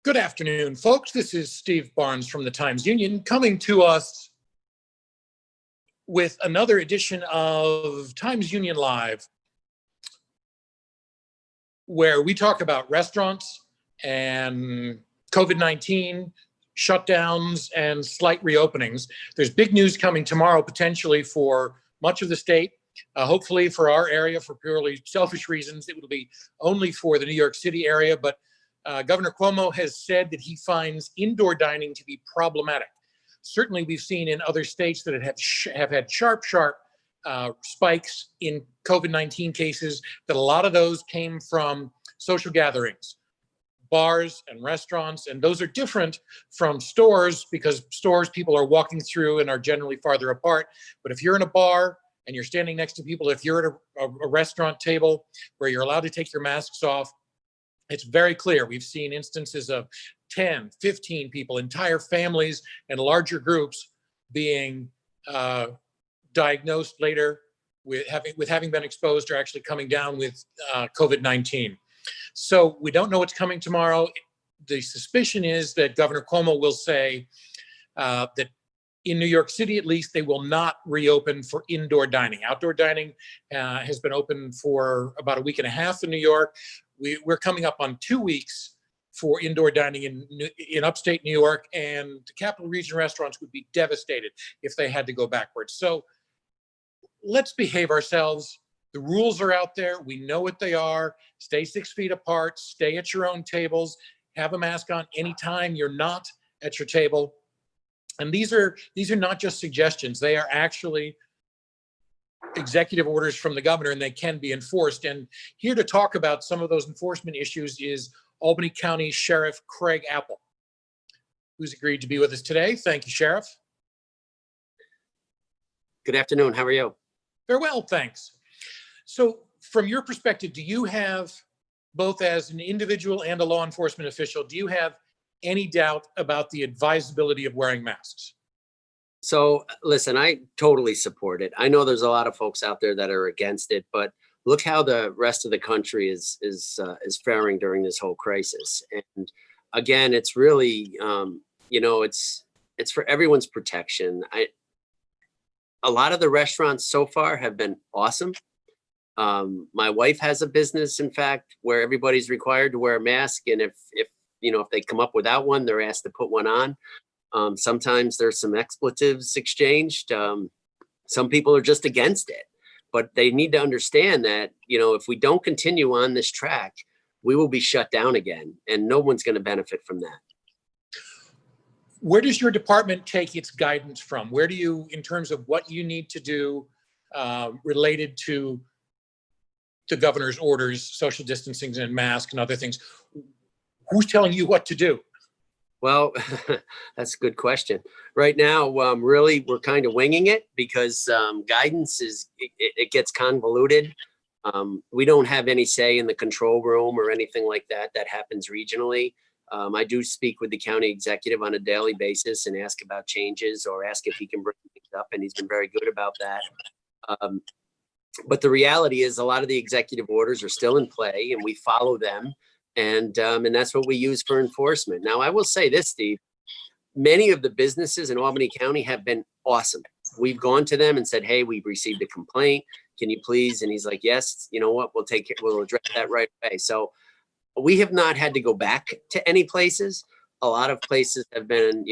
Good afternoon, folks. This is Steve Barnes from the Times-Union coming to us with another edition of Times-Union Live, where we talk about restaurants and COVID-19 shutdowns and slight reopenings. There's big news coming tomorrow, potentially for much of the state. Hopefully for our area, for purely selfish reasons, it will be only for the New York City area, but Governor Cuomo has said that he finds indoor dining to be problematic. Certainly, we've seen in other states that have had sharp spikes in COVID-19 cases, that a lot of those came from social gatherings, bars and restaurants, and those are different from stores because stores people are walking through and are generally farther apart. But if you're in a bar and you're standing next to people, if you're at a restaurant table where you're allowed to take your masks off, it's very clear. We've seen instances of 10, 15 people, entire families and larger groups being diagnosed later with having been exposed or actually coming down with COVID-19. So we don't know what's coming tomorrow. The suspicion is that Governor Cuomo will say that in New York City, at least, they will not reopen for indoor dining. Outdoor dining has been open for about a week and a half in New York. We're coming up on 2 weeks for indoor dining in upstate New York, and the Capital Region restaurants would be devastated if they had to go backwards. So let's behave ourselves. The rules are out there. We know what they are. Stay 6 feet apart. Stay at your own tables. Have a mask on anytime you're not at your table. And these are not just suggestions. They are actually executive orders from the governor, and they can be enforced. And here to talk about some of those enforcement issues is Albany County Sheriff Craig Apple, who's agreed to be with us today. Thank you, Sheriff. Good afternoon. How are you? Very well, thanks. So from your perspective, do you have, both as an individual and a law enforcement official, do you have any doubt about the advisability of wearing masks? So listen, I totally support it. I know there's a lot of folks out there that are against it, but look how the rest of the country is faring during this whole crisis. And again, it's really, it's for everyone's protection. A lot of the restaurants so far have been awesome. My wife has a business, in fact, where everybody's required to wear a mask, and if they come up without one, they're asked to put one on. Sometimes there's some expletives exchanged. Some people are just against it, but they need to understand that, if we don't continue on this track, we will be shut down again, and no one's going to benefit from that. Where does your department take its guidance from? Where do you, in terms of what you need to do related to the governor's orders, social distancing and masks and other things, who's telling you what to do? Well, that's a good question. Right now, really, we're kind of winging it because guidance it gets convoluted. We don't have any say in the control room or anything like that. That happens regionally. I do speak with the county executive on a daily basis and ask about changes or ask if he can bring things up, and he's been very good about that. But the reality is a lot of the executive orders are still in play, and we follow them. And that's what we use for enforcement. Now, I will say this, Steve, many of the businesses in Albany County have been awesome. We've gone to them and said, hey, we've received a complaint. Can you please? And he's like, yes, you know what? We'll address that right away. So we have not had to go back to any places. A lot of places have been,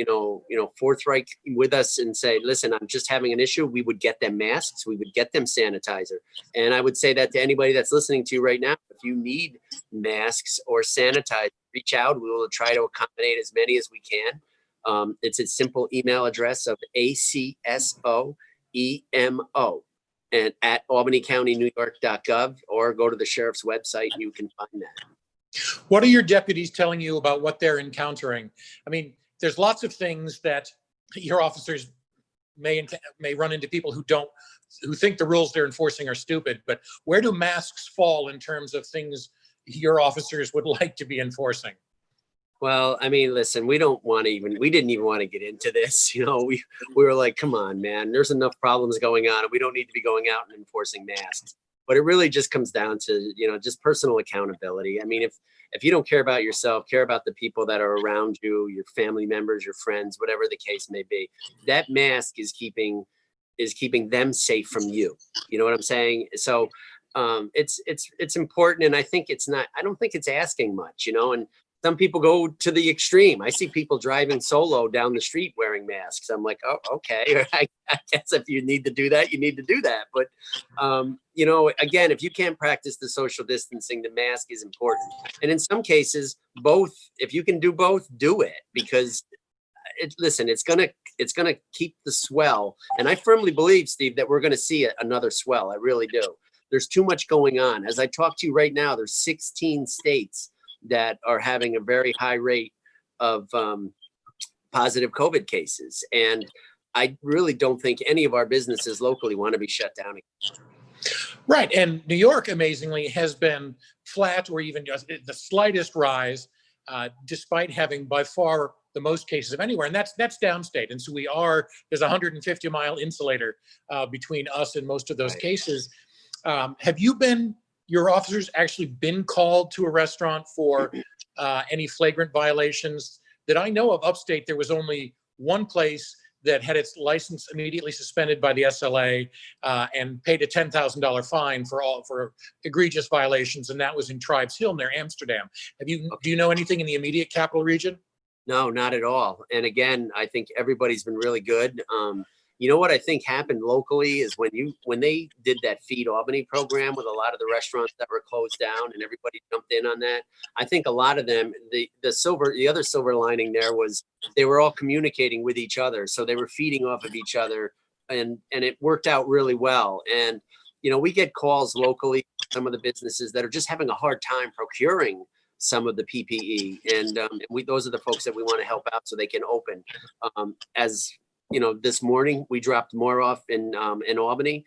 forthright with us and say, listen, I'm just having an issue. We would get them masks. We would get them sanitizer. And I would say that to anybody that's listening to you right now, if you need masks or sanitizer, reach out. We will try to accommodate as many as we can. It's a simple email address of ACSOEMO and at albanycountynewyork.gov, or go to the sheriff's website and you can find that. What are your deputies telling you about what they're encountering? I mean, there's lots of things that your officers may run into, people who think the rules they're enforcing are stupid, but where do masks fall in terms of things your officers would like to be enforcing? Well, I mean, listen, we didn't even want to get into this. We were like, come on, man, there's enough problems going on, and we don't need to be going out and enforcing masks. But it really just comes down to, just personal accountability. I mean, if you don't care about yourself, care about the people that are around you, your family members, your friends, whatever the case may be, that mask is keeping them safe from you. You know what I'm saying? So it's important. And I don't think it's asking much, you know, and some people go to the extreme. I see people driving solo down the street wearing masks. I'm like, oh, okay. I guess if you need to do that, you need to do that. But, you know, again, if you can't practice the social distancing, the mask is important. And in some cases, both, if you can do both, do it, because listen, it's going to keep the swell. And I firmly believe, Steve, that we're going to see another swell. I really do. There's too much going on. As I talk to you right now, there's 16 states that are having a very high rate of positive COVID cases. And I really don't think any of our businesses locally want to be shut down again. Right. And New York, amazingly, has been flat or even just the slightest rise, despite having by far the most cases of anywhere. And that's downstate. And so there's a 150-mile insulator between us and most of those cases. Have your officers actually been called to a restaurant for any flagrant violations? That I know of upstate, there was only one place that had its license immediately suspended by the SLA and paid a $10,000 fine for egregious violations, and that was in Tribes Hill near Amsterdam. Do you know anything in the immediate capital region? No, not at all. And again, I think everybody's been really good. You know what I think happened locally is when they did that Feed Albany program with a lot of the restaurants that were closed down and everybody jumped in on that. I think a lot of them, the other silver lining there was they were all communicating with each other. So they were feeding off of each other, and it worked out really well. And, you know, we get calls locally, some of the businesses that are just having a hard time procuring some of the PPE. And those are the folks that we want to help out so they can open. As you know, this morning we dropped more off in Albany.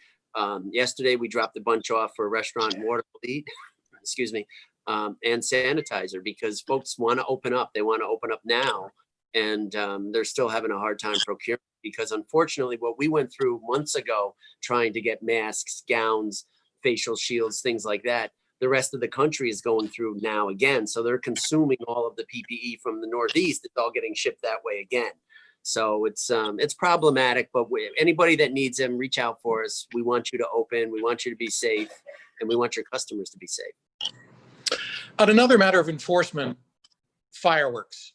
Yesterday we dropped a bunch off for a restaurant, water lead, excuse me, and sanitizer, because folks want to open up. They want to open up now, and they're still having a hard time procuring, because unfortunately what we went through months ago trying to get masks, gowns, facial shields, things like that, the rest of the country is going through now again. So they're consuming all of the PPE from the Northeast. It's all getting shipped that way again. So it's problematic, but anybody that needs them, reach out for us. We want you to open, we want you to be safe, and we want your customers to be safe. On another matter of enforcement, fireworks.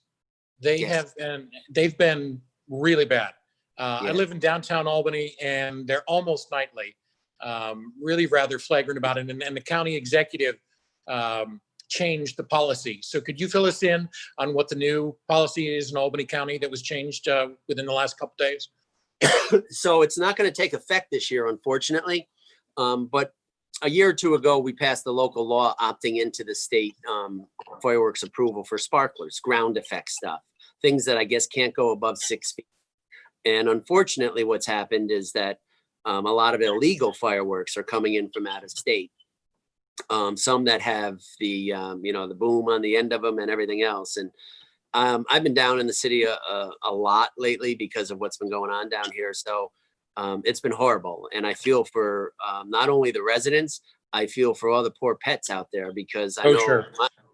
They've been really bad. I live in downtown Albany, and they're almost nightly, really rather flagrant about it. And the county executive changed the policy. So could you fill us in on what the new policy is in Albany County that was changed within the last couple of days? So it's not going to take effect this year, unfortunately. But a year or two ago, we passed the local law opting into the state fireworks approval for sparklers, ground effect stuff, things that I guess can't go above 6 feet. And unfortunately, what's happened is that a lot of illegal fireworks are coming in from out of state. Some that have the the boom on the end of them and everything else. And I've been down in the city a lot lately because of what's been going on down here. So it's been horrible. And I feel for not only the residents, I feel for all the poor pets out there, because I know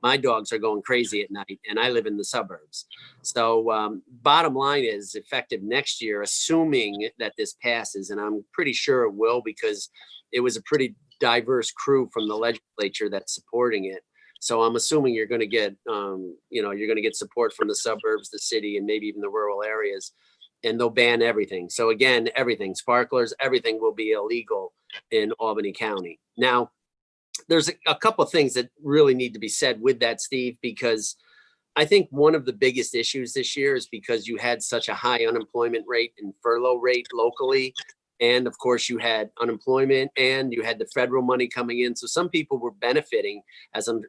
my dogs are going crazy at night, and I live in the suburbs. So bottom line is, effective next year, assuming that this passes, and I'm pretty sure it will, because it was a pretty diverse crew from the legislature that's supporting it. So I'm assuming you're going to get, you're going to get support from the suburbs, the city, and maybe even the rural areas, and they'll ban everything. So again, everything, sparklers, everything will be illegal in Albany County. Now, there's a couple of things that really need to be said with that, Steve, because I think one of the biggest issues this year is because you had such a high unemployment rate and furlough rate locally. And of course, you had unemployment and you had the federal money coming in. So some people were benefiting, as I'm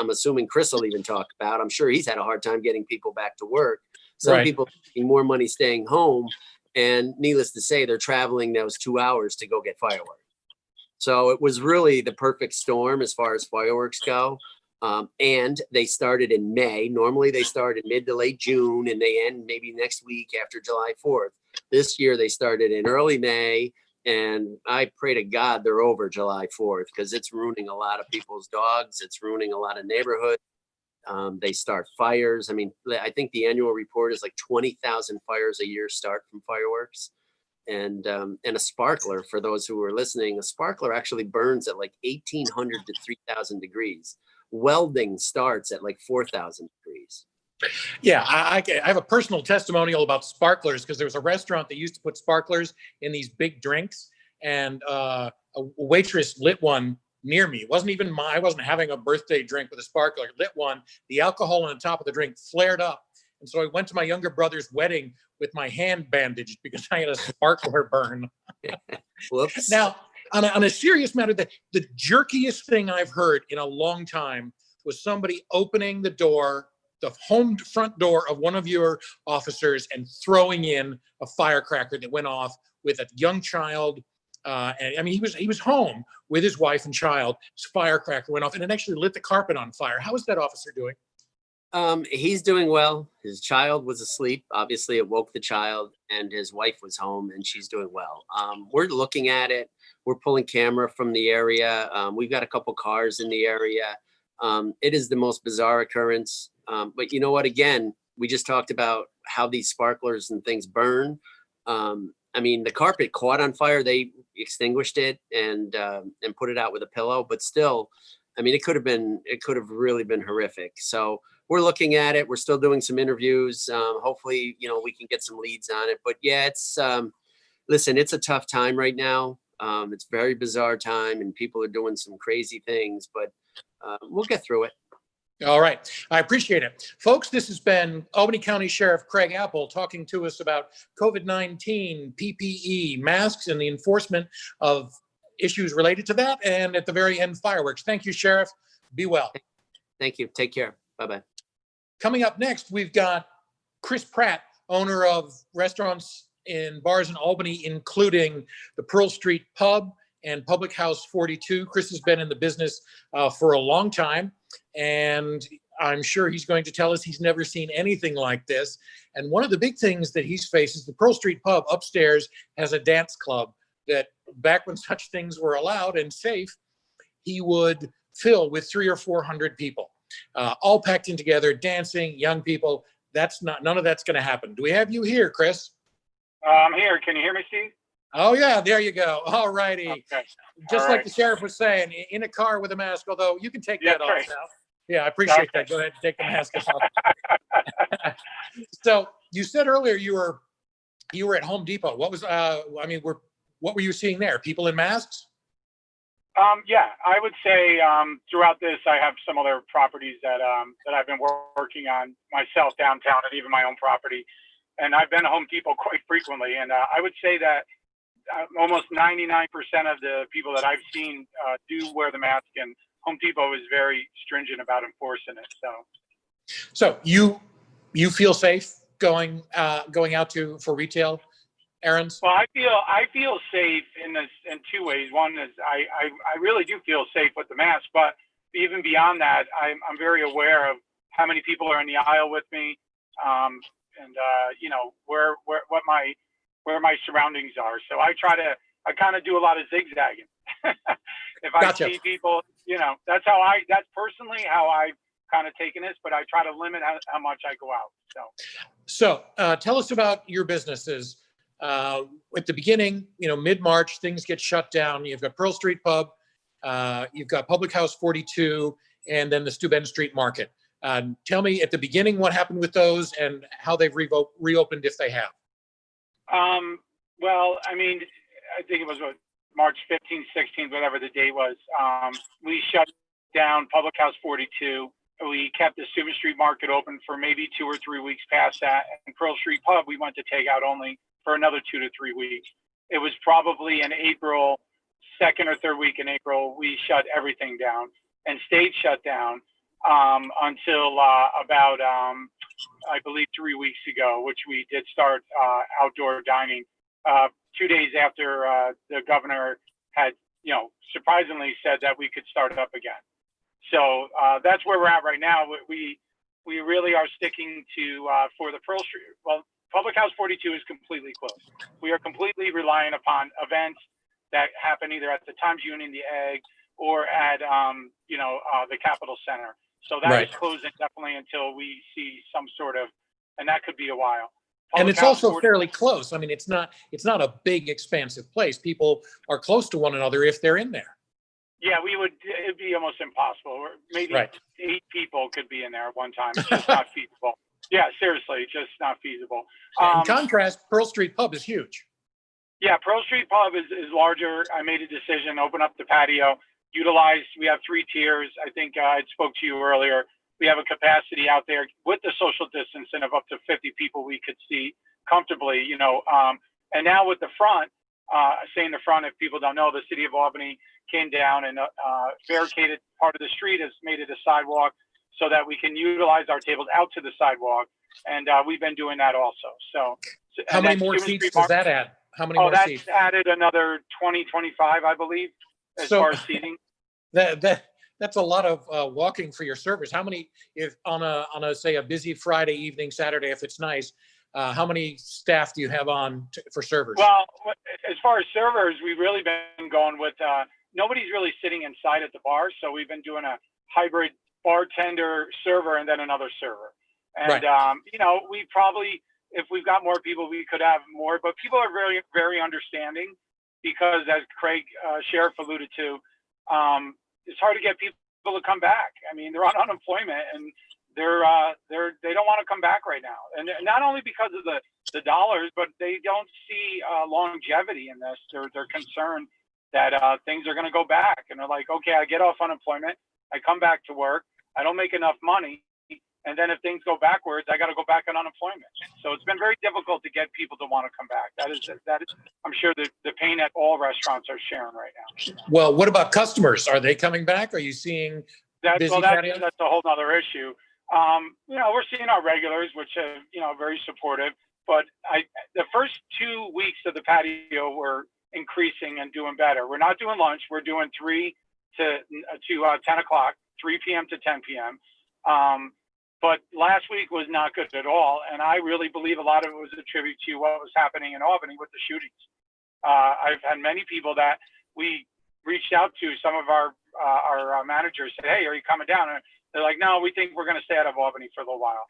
assuming Chris will even talk about. I'm sure he's had a hard time getting people back to work. Some people making more money staying home. And needless to say, they're traveling those 2 hours to go get fireworks. So it was really the perfect storm as far as fireworks go. And they started in May. Normally they start in mid to late June and they end maybe next week after July 4th. This year they started in early May, and I pray to God they're over July 4th, because it's ruining a lot of people's dogs. It's ruining a lot of neighborhoods. They start fires. I mean, I think the annual report is like 20,000 fires a year start from fireworks. And a sparkler, for those who are listening, a sparkler actually burns at like 1,800 to 3,000 degrees. Welding starts at like 4,000 degrees. Yeah, I have a personal testimonial about sparklers because there was a restaurant that used to put sparklers in these big drinks, and a waitress lit one near me. It wasn't even I wasn't having a birthday drink with a sparkler. Lit one. The alcohol on the top of the drink flared up, and so I went to my younger brother's wedding with my hand bandaged because I had a sparkler burn. Whoops. Now, on a serious matter, the jerkiest thing I've heard in a long time was somebody opening the home front door of one of your officers and throwing in a firecracker that went off with a young child. And I mean, he was home with his wife and child. His firecracker went off, and it actually lit the carpet on fire. How is that officer doing? He's doing well. His child was asleep. Obviously, it woke the child, and his wife was home, and she's doing well. We're looking at it. We're pulling camera from the area. We've got a couple cars in the area. It is the most bizarre occurrence. But you know what? Again, we just talked about how these sparklers and things burn. I mean, the carpet caught on fire. They extinguished it and put it out with a pillow. But still, I mean, it could have really been horrific. So we're looking at it. We're still doing some interviews. Hopefully, we can get some leads on it. But yeah, listen, it's a tough time right now. It's a very bizarre time, and people are doing some crazy things. But we'll get through it. All right. I appreciate it. Folks, this has been Albany County Sheriff Craig Apple talking to us about COVID-19, PPE, masks, and the enforcement of issues related to that. And at the very end, fireworks. Thank you, Sheriff. Be well. Thank you. Take care. Bye-bye. Coming up next, we've got Chris Pratt, owner of restaurants and bars in Albany, including the Pearl Street Pub and Public House 42. Chris has been in the business for a long time, and I'm sure he's going to tell us he's never seen anything like this. And one of the big things that he's faced is the Pearl Street Pub upstairs has a dance club that back when such things were allowed and safe, he would fill with 300 or 400 people, all packed in together, dancing, young people. None of that's going to happen. Do we have you here, Chris? I'm here. Can you hear me, Steve? Oh, yeah, there you go. All righty. Okay. Just All like right. the sheriff was saying, in a car with a mask, although you can take Yeah, that off right. now. Yeah, I appreciate Okay. that. Go ahead and take the mask off. So you said earlier you were at Home Depot. What was, what were you seeing there? People in masks? Yeah, I would say throughout this, I have some other properties that I've been working on myself downtown, and even my own property. And I've been to Home Depot quite frequently, and I would say that almost 99% of the people that I've seen do wear the mask, and Home Depot is very stringent about enforcing it. So you feel safe going out for retail errands? Well, I feel safe in two ways. One is I really do feel safe with the mask, but even beyond that, I'm very aware of how many people are in the aisle with me, and where my surroundings are. So I kind of do a lot of zigzagging. If I Gotcha. see people, that's personally how I've kind of taken this, but I try to limit how much I go out. So tell us about your businesses. At the beginning, mid-March, things get shut down. You've got Pearl Street Pub, you've got Public House 42, and then the Steuben Street Market. Tell me at the beginning what happened with those and how they've reopened, if they have. Well, I mean, I think it was March 15th, 16th, whatever the date was. We shut down Public House 42. We kept the Steuben Street Market open for maybe 2 or 3 weeks past that. And Pearl Street Pub, we went to takeout only for another 2 to 3 weeks. It was probably in April, second or third week in April, we shut everything down and stayed shut down until about, I believe, 3 weeks ago, which we did start outdoor dining 2 days after the governor had, surprisingly said that we could start up again. So that's where we're at right now. We really are sticking to for the Pearl Street. Well, Public House 42 is completely closed. We are completely relying upon events that happen either at the Times Union, the Egg, or at the Capitol Center. So that Right. is closing definitely until we see some sort of, and that could be a while. And Public it's House also 40 fairly close. I mean, it's not a big, expansive place. People are close to one another if they're in there. Yeah, it'd be almost impossible. Or maybe Right. 8 people could be in there at one time. It's just not feasible. Yeah, seriously, just not feasible. In contrast, Pearl Street Pub is huge. Yeah, Pearl Street Pub is larger. I made a decision, open up the patio, we have 3 tiers. I think I spoke to you earlier. We have a capacity out there with the social distancing of up to 50 people we could see comfortably, and now with the front, saying the front, if people don't know, the city of Albany came down and barricaded part of the street, has made it a sidewalk so that we can utilize our tables out to the sidewalk. And we've been doing that also. So How many more seats does that add? How many more seats? That's added another 20, 25, I believe, as far as seating. That's a lot of walking for your servers. How many, if on a say a busy Friday evening, Saturday, if it's nice, how many staff do you have on for servers? Well, as far as servers, we've really been going with, nobody's really sitting inside at the bar. So we've been doing a hybrid bartender, server, and then another server. And, Right. We probably, if we've got more people, we could have more, but people are very, very understanding because, as Craig, Sheriff alluded to, it's hard to get people to come back. I mean, they're on unemployment and they don't want to come back right now. And not only because of the dollars, but they don't see longevity in this. They're concerned that things are going to go back. And they're like, okay, I get off unemployment. I come back to work. I don't make enough money. And then if things go backwards, I got to go back on unemployment. So it's been very difficult to get people to want to come back. That is, I'm sure the pain that all restaurants are sharing right now. Well, what about customers? Are they coming back? Are you seeing busy patios? That's a whole nother issue. We're seeing our regulars, which are, very supportive. But the first 2 weeks of the patio were increasing and doing better. We're not doing lunch. We're doing 3 to 10 o'clock, 3 p.m. to 10 p.m. But last week was not good at all. And I really believe a lot of it was attributed to what was happening in Albany with the shootings. I've had many people that we reached out to, some of our managers said, hey, are you coming down? And they're like, no, we think we're going to stay out of Albany for a little while.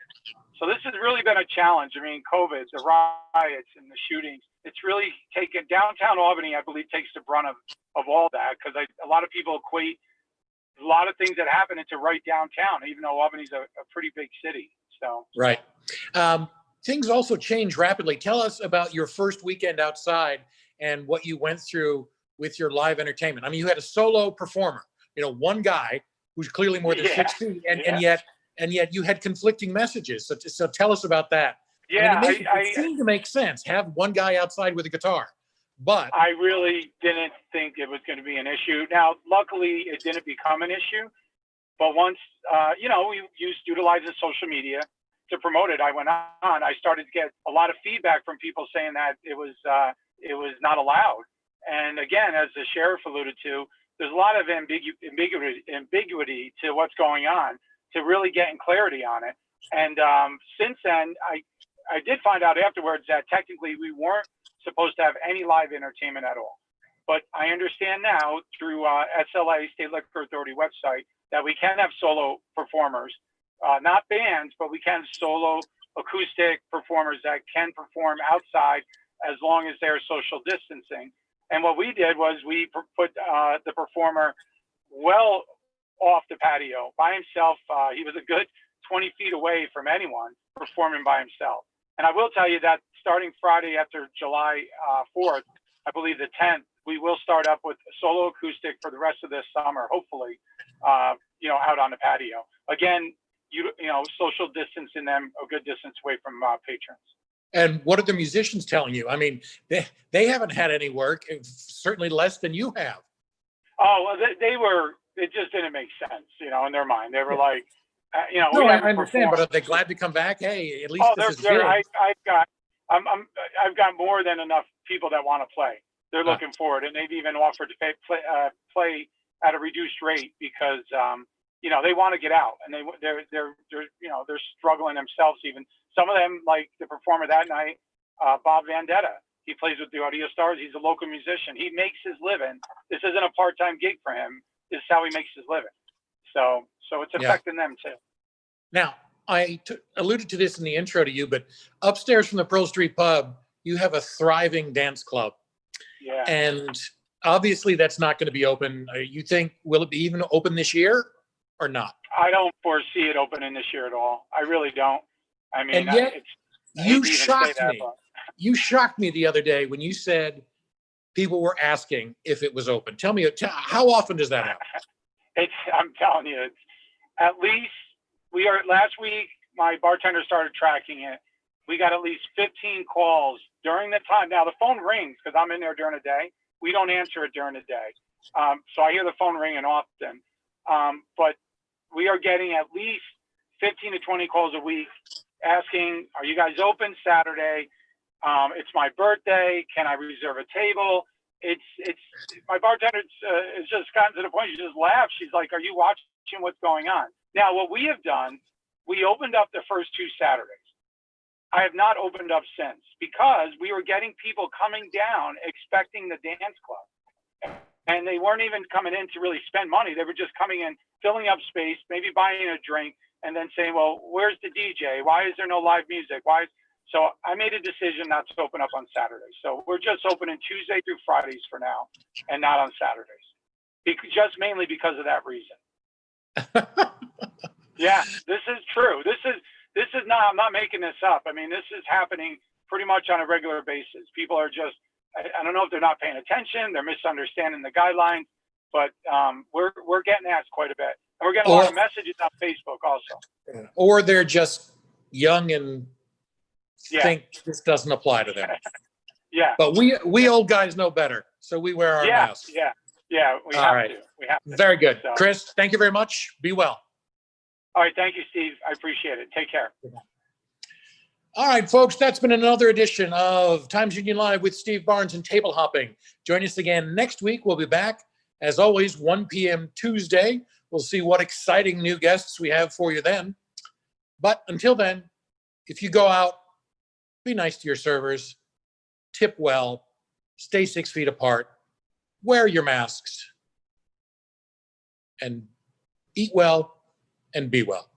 So this has really been a challenge. I mean, COVID, the riots and the shootings, it's really taken downtown Albany, I believe, takes the brunt of all that, because a lot of people equate a lot of things that happen into right downtown, even though Albany's a pretty big city. So Right. Things also change rapidly. Tell us about your first weekend outside and what you went through with your live entertainment. I mean, you had a solo performer, one guy who's clearly more than 6 feet, and yet you had conflicting messages. So tell us about that. Yeah, I mean, it seemed to make sense. Have one guy outside with a guitar, but I really didn't think it was going to be an issue. Now, luckily, it didn't become an issue. But once, we utilizing social media to promote it, I went on. I started to get a lot of feedback from people saying that it was not allowed. And again, as the sheriff alluded to, there's a lot of ambiguity to what's going on, to really getting clarity on it. And since then, I did find out afterwards that technically we weren't supposed to have any live entertainment at all. But I understand now through SLA, State Liquor Authority website, that we can have solo performers, not bands, but we can solo acoustic performers that can perform outside as long as they're social distancing. And what we did was we put the performer well off the patio by himself. He was a good 20 feet away from anyone performing by himself. And I will tell you that starting Friday after July 4th, I believe the 10th, we will start up with solo acoustic for the rest of this summer, hopefully, out on the patio. Again, social distancing them a good distance away from patrons. And what are the musicians telling you? I mean, they haven't had any work, certainly less than you have. Oh, well, it just didn't make sense, in their mind. They were like, No, I understand, but are they glad to come back? Hey, at least this is good. I've got more than enough people that want to play. They're looking forward, and they've even offered to play at a reduced rate because they want to get out, and they're struggling themselves. Even some of them, like the performer that night, Bob Vendetta. He plays with the Audio Stars. He's a local musician. He makes his living. This isn't a part-time gig for him. This is how he makes his living. So it's Yeah. affecting them too. Now, I alluded to this in the intro to you, but upstairs from the Pearl Street Pub, you have a thriving dance club. Yeah. And obviously that's not going to be open. You think, will it be even open this year or not? I don't foresee it opening this year at all. I really don't. I mean, And yet, I hate you to even say shocked that, me. but You shocked me the other day when you said people were asking if it was open. Tell me, how often does that happen? I'm telling you, it's at least last week, my bartender started tracking it. We got at least 15 calls during the time. Now the phone rings because I'm in there during the day. We don't answer it during the day. So I hear the phone ringing often. But we are getting at least 15 to 20 calls a week asking, are you guys open Saturday? It's my birthday. Can I reserve a table? It's my bartender has just gotten to the point. She just laughs. She's like, are you watching what's going on? Now, what we have done, we opened up the first 2 Saturdays. I have not opened up since because we were getting people coming down expecting the dance club. And they weren't even coming in to really spend money. They were just coming in, filling up space, maybe buying a drink, and then saying, well, where's the DJ? Why is there no live music? So I made a decision not to open up on Saturdays. So we're just opening Tuesday through Fridays for now and not on Saturdays. Just mainly because of that reason. Yeah, this is true. This is not, I'm not making this up. I mean, this is happening pretty much on a regular basis. People are just, I don't know if they're not paying attention, they're misunderstanding the guidelines, but we're getting asked quite a bit. And we're getting a lot of messages on Facebook also. Or they're just young and think Yeah. this doesn't apply to them. Yeah. But we old guys know better, so we wear our masks. Yeah. We All have right. to. We have to. Very good. So. Chris, thank you very much. Be well. All right. Thank you, Steve. I appreciate it. Take care. All right, folks, that's been another edition of Times Union Live with Steve Barnes and Table Hopping. Join us again next week. We'll be back, as always, 1 p.m. Tuesday. We'll see what exciting new guests we have for you then. But until then, if you go out, be nice to your servers, tip well, stay 6 feet apart, wear your masks, and eat well and be well.